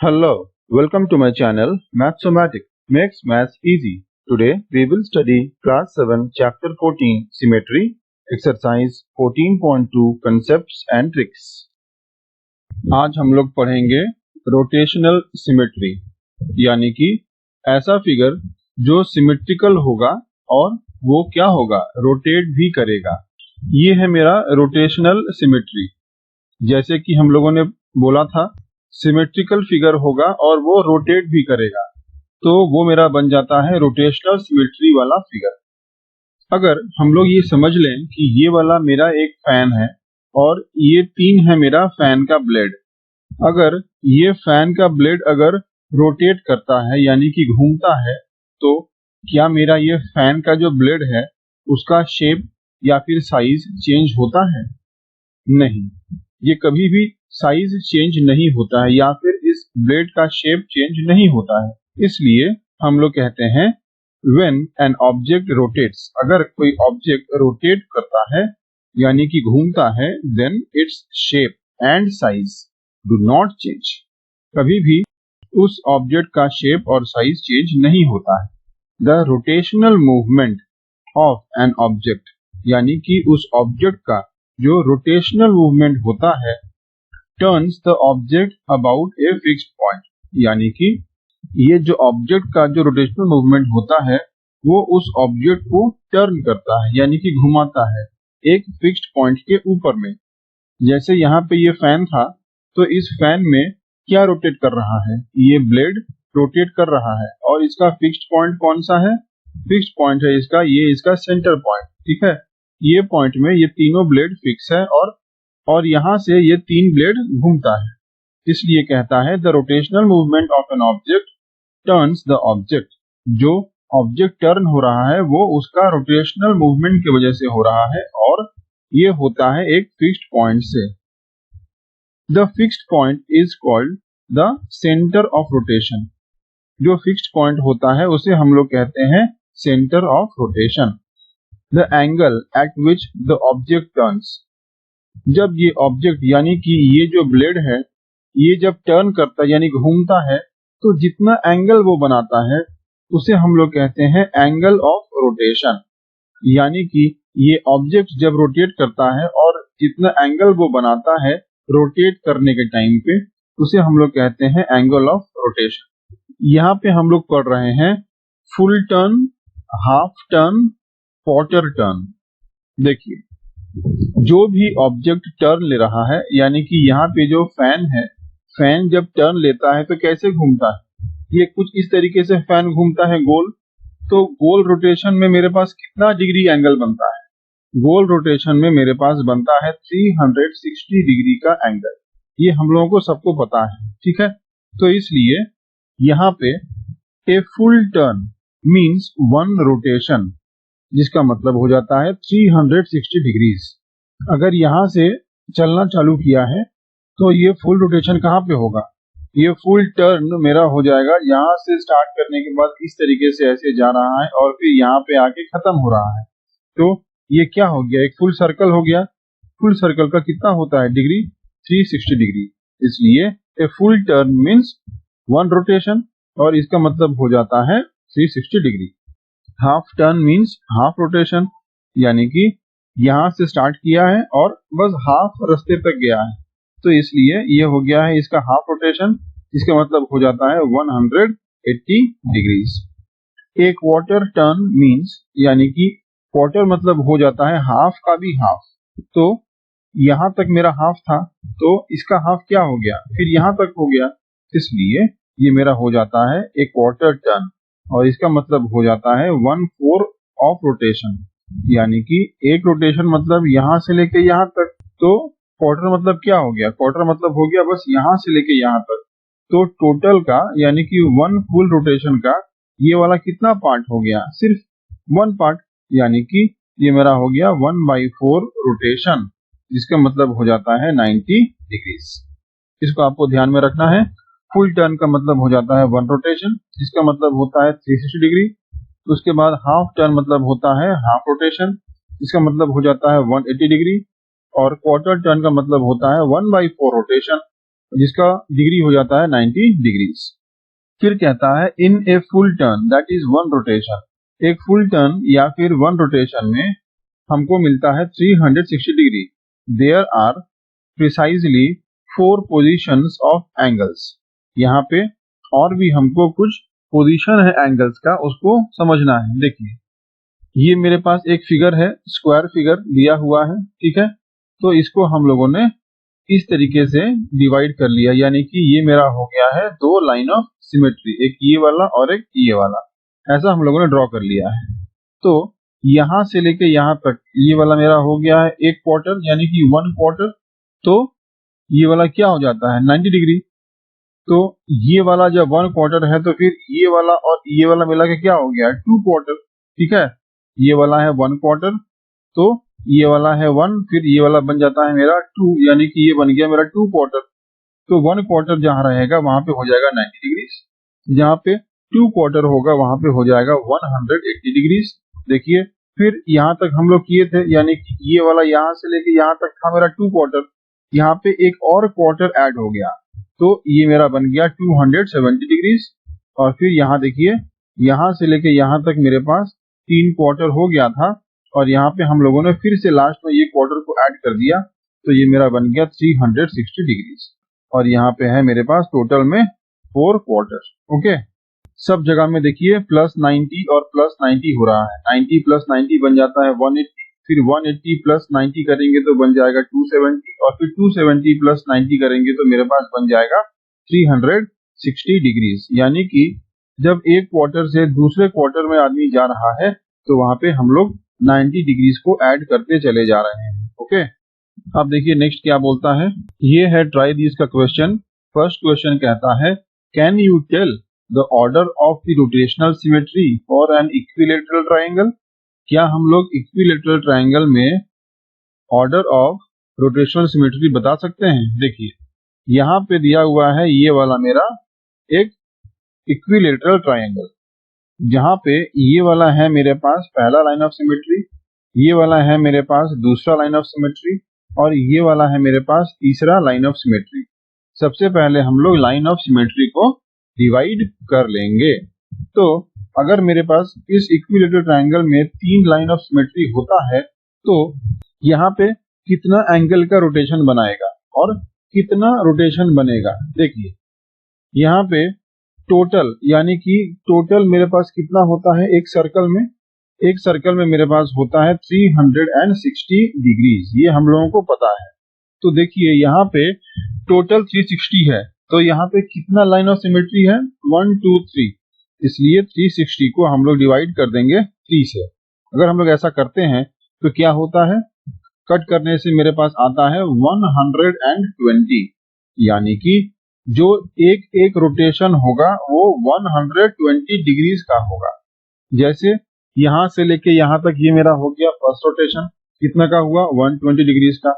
Hello, welcome to my channel Mathsomatic makes maths easy. Today we will study class 7 chapter 14 symmetry exercise 14.2 concepts and tricks. आज हम लोग पढ़ेंगे rotational symmetry, यानी कि ऐसा figure जो सिमेट्रिकल होगा और वो क्या होगा, रोटेट भी करेगा। ये है मेरा रोटेशनल सिमेट्री। जैसे कि हम लोगों ने बोला था सिमेट्रिकल फिगर होगा और वो रोटेट भी करेगा, तो वो मेरा बन जाता है रोटेशनल सिमेट्री वाला फिगर। अगर हम लोग ये समझ लें कि ये वाला मेरा एक फैन है और ये 3 है मेरा फैन का ब्लेड। अगर ये फैन का ब्लेड अगर रोटेट करता है यानी कि घूमता है, तो क्या मेरा ये फैन का जो ब्लेड है उसका शेप या फिर साइज चेंज होता है? नहीं, ये कभी भी साइज चेंज नहीं होता है या फिर इस ब्लेड का शेप चेंज नहीं होता है। इसलिए हम लोग कहते हैं when an object rotates, अगर कोई ऑब्जेक्ट रोटेट करता है यानी कि घूमता है, then its shape and size do not change, कभी भी उस ऑब्जेक्ट का शेप और साइज चेंज नहीं होता है। The rotational movement of an object, यानी कि उस ऑब्जेक्ट का जो रोटेशनल मूवमेंट होता है, turns the object about a fixed point, यानी कि ये जो ऑब्जेक्ट का जो रोटेशनल मूवमेंट होता है वो उस ऑब्जेक्ट को टर्न करता है यानी कि घुमाता है एक फिक्स्ड पॉइंट के ऊपर में। जैसे यहाँ पे ये फैन था, तो इस फैन में क्या रोटेट कर रहा है, ये ब्लेड रोटेट कर रहा है और इसका फिक्स्ड पॉइंट कौन सा है? फिक्स्ड पॉइंट है इसका, ये इसका सेंटर पॉइंट। ठीक है, ये पॉइंट में ये तीनों ब्लेड फिक्स है और यहाँ से ये 3 ब्लेड घूमता है। इसलिए कहता है the rotational movement of an object turns the object, जो ऑब्जेक्ट टर्न हो रहा है वो उसका रोटेशनल मूवमेंट की वजह से हो रहा है और ये होता है एक फिक्स्ड पॉइंट से। The fixed point is called the centre of rotation, जो फिक्स्ड पॉइंट होता है उसे हम लोग कहते हैं centre of rotation. The angle eight which the object turns, जब ये ऑब्जेक्ट यानी कि ये जो ब्लेड है ये जब टर्न करता है यानी घूमता है, तो जितना एंगल वो बनाता है उसे हम लोग कहते हैं एंगल ऑफ रोटेशन। यानी कि ये ऑब्जेक्ट जब रोटेट करता है और जितना एंगल वो बनाता है रोटेट करने के टाइम पे, उसे हम लोग कहते हैं एंगल ऑफ रोटेशन। यहाँ पे हम लोग पढ़ रहे हैं full turn, half turn, quarter turn. देखिए, जो भी ऑब्जेक्ट टर्न ले रहा है, यानी कि यहाँ पे जो फैन है, फैन जब टर्न लेता है तो कैसे घूमता है? ये कुछ इस तरीके से फैन घूमता है गोल। तो गोल रोटेशन में मेरे पास कितना डिग्री एंगल बनता है? गोल रोटेशन में मेरे पास बनता है 360 डिग्री का एंगल। ये हम लोगों को सबको पता है, ठीक है। तो इसलिए यहाँ पे ए फुल टर्न मीन्स 1 रोटेशन, जिसका मतलब हो जाता है 360 डिग्रीज। अगर यहाँ से चलना चालू किया है तो ये फुल रोटेशन कहाँ पे होगा? ये फुल टर्न मेरा हो जाएगा यहाँ से स्टार्ट करने के बाद इस तरीके से ऐसे जा रहा है और फिर यहाँ पे आके खत्म हो रहा है। तो ये क्या हो गया? एक फुल सर्कल हो गया। फुल सर्कल का कितना होता है डिग्री? 360 डिग्री। इसलिए ए फुल टर्न मीन्स 1 रोटेशन और इसका मतलब हो जाता है 360 degree. Half turn means half rotation, यानी कि यहाँ से स्टार्ट किया है और बस हाफ रास्ते तक गया है, तो इसलिए ये हो गया है इसका हाफ रोटेशन। इसका मतलब हो जाता है 180 डिग्रीज। एक क्वार्टर टर्न मीन्स, यानी कि क्वार्टर मतलब हो जाता है हाफ का भी हाफ। तो यहाँ तक मेरा हाफ था तो इसका हाफ क्या हो गया? फिर यहाँ तक हो गया, इसलिए ये मेरा हो जाता है एक क्वार्टर टर्न और इसका मतलब हो जाता है 1/4 ऑफ रोटेशन, यानी कि एक रोटेशन मतलब यहाँ से लेके यहाँ तक। तो क्वार्टर मतलब क्या हो गया? क्वार्टर मतलब हो गया बस यहाँ से लेके यहाँ तक। तो टोटल का यानी कि 1 फुल रोटेशन का ये वाला कितना पार्ट हो गया? सिर्फ 1 पार्ट, यानी कि ये मेरा हो गया 1/4 रोटेशन, जिसका मतलब हो जाता है 90 डिग्रीज। इसको आपको ध्यान में रखना है। फुल टर्न का मतलब हो जाता है 1 रोटेशन, जिसका मतलब होता है 360 डिग्री। उसके बाद हाफ टर्न मतलब होता है हाफ रोटेशन, जिसका मतलब हो जाता है 180 डिग्री। और क्वार्टर टर्न का मतलब होता है 1/4 रोटेशन, जिसका डिग्री हो जाता है 90 डिग्रीज। फिर कहता है in a full turn that is one rotation, एक फुल टर्न या फिर वन रोटेशन में हमको मिलता है 360 degree. There are precisely 4 positions of angles. यहाँ पे और भी हमको कुछ पोजीशन है एंगल्स का, उसको समझना है। देखिए ये मेरे पास एक फिगर है, स्क्वायर फिगर दिया हुआ है, ठीक है। तो इसको हम लोगों ने इस तरीके से डिवाइड कर लिया, यानी कि ये मेरा हो गया है दो लाइन ऑफ सिमेट्री, एक ये वाला और एक ये वाला, ऐसा हम लोगों ने ड्रॉ कर लिया है। तो यहां से लेके यहां तक ये वाला मेरा हो गया है एक क्वार्टर, यानी कि 1 क्वार्टर। तो ये वाला क्या हो जाता है 90 डिग्री। तो ये वाला जब 1 क्वार्टर है तो फिर ये वाला और ये वाला मिला के क्या हो गया 2 क्वार्टर, ठीक है। ये वाला है 1 क्वार्टर, तो ये वाला है 1, फिर ये वाला बन जाता है मेरा 2, यानी कि ये बन गया मेरा 2 क्वार्टर। तो 1 क्वार्टर जहां रहेगा वहां पे हो जाएगा 90 डिग्रीज, जहां पे 2 क्वार्टर होगा वहां पे हो जाएगा 180 डिग्रीज। देखिए फिर यहाँ तक हम लोग किए थे, यानी कि ये वाला यहाँ से लेके यहाँ तक था मेरा 2 क्वार्टर, यहाँ पे एक और क्वार्टर ऐड हो गया, तो ये मेरा बन गया 270 डिग्रीज। और फिर यहाँ देखिए यहाँ से लेके यहाँ तक मेरे पास 3 क्वार्टर हो गया था, और यहाँ पे हम लोगों ने फिर से लास्ट में ये क्वार्टर को ऐड कर दिया, तो ये मेरा बन गया 360 डिग्रीज। और यहाँ पे है मेरे पास टोटल में 4 क्वार्टर। ओके, सब जगह में देखिए प्लस 90 और प्लस 90 हो रहा है, 90 प्लस 90 बन जाता है 180, फिर 180 प्लस 90 करेंगे तो बन जाएगा 270, और फिर 270 प्लस 90 करेंगे तो मेरे पास बन जाएगा 360 डिग्रीज। यानी कि जब एक क्वार्टर से दूसरे क्वार्टर में आदमी जा रहा है तो वहां पे हम लोग 90 डिग्रीज को ऐड करते चले जा रहे हैं। ओके, अब देखिए नेक्स्ट क्या बोलता है, ये है ट्राई दिस का क्वेश्चन। फर्स्ट क्वेश्चन कहता है can you tell the order of the rotational symmetry for an equilateral triangle. क्या हम लोग इक्विलेटरल ट्राइंगल में ऑर्डर ऑफ रोटेशनल सिमेट्री बता सकते हैं। देखिए यहाँ पे दिया हुआ है ये वाला मेरा एक इक्विलेटरल ट्राइंगल, जहां पे ये वाला है मेरे पास पहला लाइन ऑफ सिमेट्री, ये वाला है मेरे पास दूसरा लाइन ऑफ सिमेट्री, और ये वाला है मेरे पास तीसरा लाइन ऑफ सिमेट्री। सबसे पहले हम लोग लाइन ऑफ सिमेट्री को डिवाइड कर लेंगे। तो अगर मेरे पास इस इक्विलेटरल ट्राइंगल में 3 लाइन ऑफ सिमेट्री होता है तो यहाँ पे कितना एंगल का रोटेशन बनाएगा और कितना रोटेशन बनेगा। देखिए यहाँ पे टोटल, यानी कि टोटल मेरे पास कितना होता है एक सर्कल में, एक सर्कल में मेरे पास होता है 360 डिग्रीज, ये हम लोगों को पता है। तो देखिए यहाँ पे टोटल 360 है, तो यहाँ पे कितना लाइन ऑफ सिमेट्री है 1 2 3, इसलिए 360 को हम लोग डिवाइड कर देंगे 3 से। अगर हम लोग ऐसा करते हैं तो क्या होता है, कट करने से मेरे पास आता है 120, यानी कि जो एक एक रोटेशन होगा वो 120 डिग्रीज का होगा। जैसे यहां से लेके यहां तक ये मेरा हो गया फर्स्ट रोटेशन, कितना का हुआ 120 डिग्रीज का।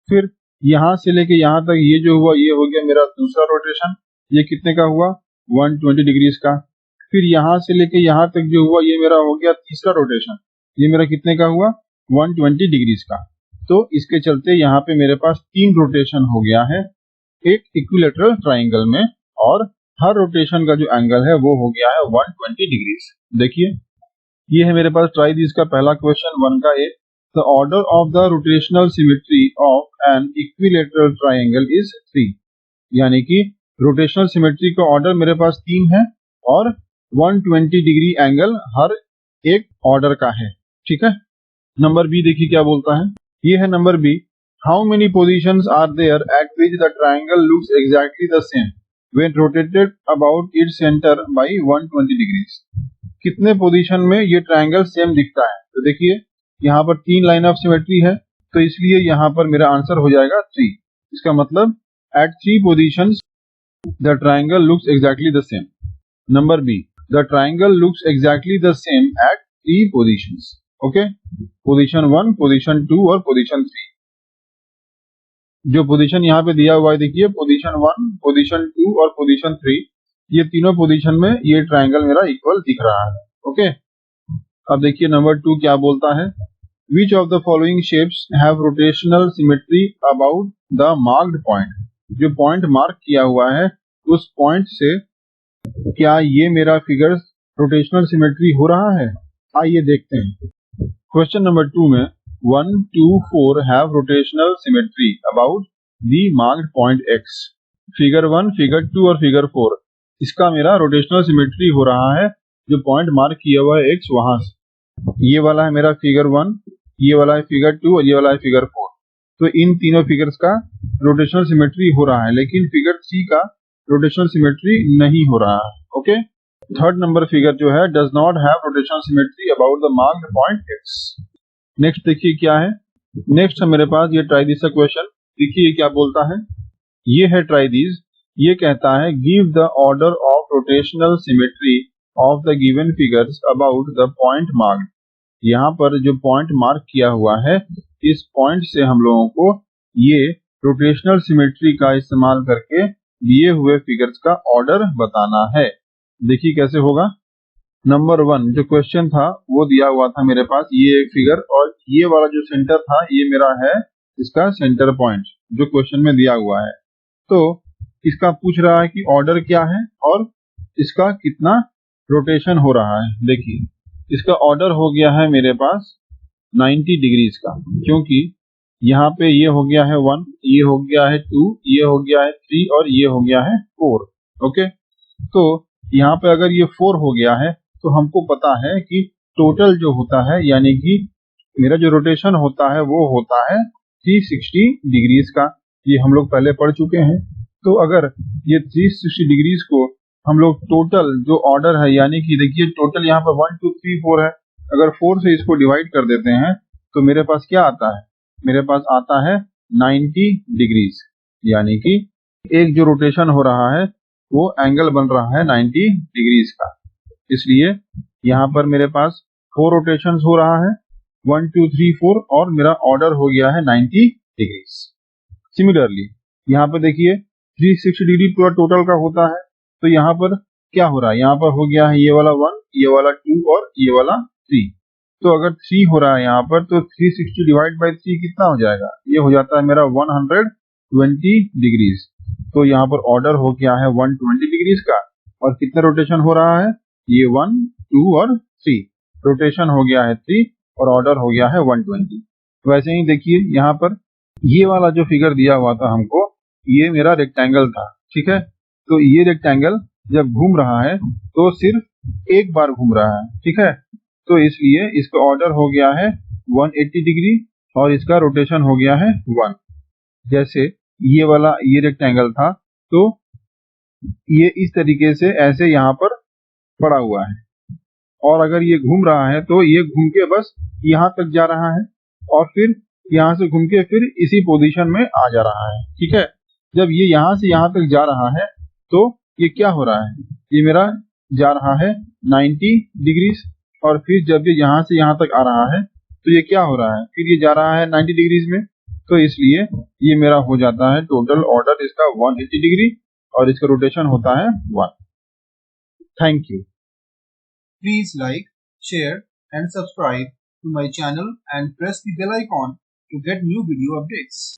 फिर यहां से लेके यहां तक ये जो हुआ ये हो गया मेरा दूसरा रोटेशन, ये कितने का हुआ 120 डिग्रीज का। फिर यहां से लेके यहां तक जो हुआ ये मेरा हो गया तीसरा रोटेशन, ये मेरा कितने का हुआ 120 डिग्रीज का। तो इसके चलते यहाँ पे मेरे पास 3 रोटेशन हो गया है एक इक्विलेटरल ट्राइंगल में, और हर रोटेशन का जो एंगल है वो हो गया है 120 डिग्रीज। देखिए ये है मेरे पास ट्राई दिस का पहला क्वेश्चन 1 का A. The order of the rotational symmetry of an equilateral triangle is 3, यानी कि रोटेशनल सिमेट्री का ऑर्डर मेरे पास 3 है और 120 डिग्री एंगल हर एक ऑर्डर का है, ठीक है। नंबर बी देखिए क्या बोलता है, ये है number B. How many positions are there at which the triangle looks exactly the same when rotated about its centre by 120 degrees. कितने पोजीशन में ये ट्राइंगल सेम दिखता है। तो देखिए यहाँ पर 3 लाइन ऑफ सिमेट्री है, तो इसलिए यहाँ पर मेरा आंसर हो जाएगा 3। इसका मतलब at 3 positions the triangle looks exactly the same. Number B, the triangle looks exactly the same at 3 positions. Okay, position 1, position 2 और पोजीशन 3। जो पोजीशन यहाँ पे दिया हुआ है देखिए पोजीशन 1, पोजीशन 2 और पोजीशन 3, ये तीनों पोजीशन में ये ट्राइंगल मेरा इक्वल दिख रहा है। ओके, अब देखिए नंबर 2 क्या बोलता है, which of the following shapes have rotational symmetry about the marked point. जो पॉइंट मार्क किया हुआ है उस पॉइंट से क्या ये मेरा फिगर रोटेशनल सिमेट्री हो रहा है? आइए देखते हैं। क्वेश्चन नंबर 2 में 1, 2, 4 have rotational symmetry about the marked point x। Figure 1, figure 2 और फिगर 4 इसका मेरा रोटेशनल सिमेट्री हो रहा है जो पॉइंट मार्क किया हुआ है x वहां से। ये वाला है मेरा फिगर 1, ये वाला है फिगर 2 और ये वाला है फिगर 4। तो इन तीनों फिगर्स का रोटेशनल सिमेट्री हो रहा है, लेकिन फिगर 3 का रोटेशनल सिमेट्री नहीं हो रहा है। ओके, थर्ड नंबर फिगर जो है does not have rotational symmetry about the marked point x। Next देखिए क्या है। नेक्स्ट है मेरे पास ये ट्राई दिस क्वेश्चन। देखिए क्या बोलता है, ये है ट्राई दिस। ये कहता है give the order of rotational symmetry of the given figures about the point marked. यहाँ पर जो पॉइंट मार्क किया हुआ है इस पॉइंट से हम लोगों को ये रोटेशनल सिमेट्री का इस्तेमाल करके दिए हुए फिगर्स का ऑर्डर बताना है। देखिए कैसे होगा। नंबर 1 जो क्वेश्चन था वो दिया हुआ था मेरे पास ये एक फिगर, और ये वाला जो सेंटर था ये मेरा है इसका सेंटर पॉइंट जो क्वेश्चन में दिया हुआ है। तो इसका पूछ रहा है कि ऑर्डर क्या है और इसका कितना रोटेशन हो रहा है। देखिए इसका ऑर्डर हो गया है मेरे पास 90 डिग्रीज का, क्योंकि यहाँ पे ये हो गया है 1, ये हो गया है 2, ये हो गया है 3 और ये हो गया है 4। ओके, तो यहाँ पे अगर ये 4 हो गया है तो हमको पता है कि टोटल जो होता है यानी कि मेरा जो रोटेशन होता है वो होता है 360 डिग्रीज का। ये हम लोग पहले पढ़ चुके हैं। तो अगर ये 360 डिग्रीज को हम लोग टोटल जो ऑर्डर है यानी कि देखिए टोटल यहाँ पर 1, 2, 3, 4 है, अगर 4 से इसको डिवाइड कर देते हैं तो मेरे पास क्या आता है, मेरे पास आता है 90 डिग्रीज। यानी कि एक जो रोटेशन हो रहा है वो एंगल बन रहा है 90 डिग्रीज का। इसलिए यहाँ पर मेरे पास 4 रोटेशंस हो रहा है, 1, 2, 3, 4 और मेरा ऑर्डर हो गया है 90 डिग्रीज। सिमिलरली यहाँ पर देखिए 360 डिग्री पूरा टोटल का होता है, तो यहाँ पर क्या हो रहा है, यहाँ पर हो गया है ये वाला 1, ये वाला 2 और ये वाला 3। तो अगर 3 हो रहा है यहाँ पर तो 360 डिवाइड बाई 3 कितना हो जाएगा, ये हो जाता है मेरा 120 डिग्रीज। तो यहाँ पर ऑर्डर हो गया है 120 डिग्रीज का और कितना रोटेशन हो रहा है, ये 1, 2 और 3 रोटेशन हो गया है 3 और ऑर्डर हो गया है 120। वैसे ही देखिए यहाँ पर ये वाला जो फिगर दिया हुआ था हमको ये मेरा रेक्टेंगल था, ठीक है। तो ये रेक्टेंगल जब घूम रहा है तो सिर्फ एक बार घूम रहा है, ठीक है। तो इसलिए इसका ऑर्डर हो गया है 180 डिग्री और इसका रोटेशन हो गया है 1। जैसे ये वाला ये रेक्टेंगल था तो ये इस तरीके से ऐसे यहाँ पर पड़ा हुआ है, और अगर ये घूम रहा है तो ये घूम के बस यहाँ तक जा रहा है और फिर यहाँ से घूम के फिर इसी पोजीशन में आ जा रहा है, ठीक है। जब ये यहाँ से यहाँ तक जा रहा है तो ये क्या हो रहा है, ये मेरा जा रहा है 90 डिग्रीज, और फिर जब ये यहाँ से यहाँ तक आ रहा है तो ये क्या हो रहा है, फिर ये जा रहा है 90 डिग्रीज में। तो इसलिए ये मेरा हो जाता है टोटल ऑर्डर इसका 180 डिग्री और इसका रोटेशन होता है 1। Thank you. Please like, share and subscribe to my channel and press the bell icon to get new video updates.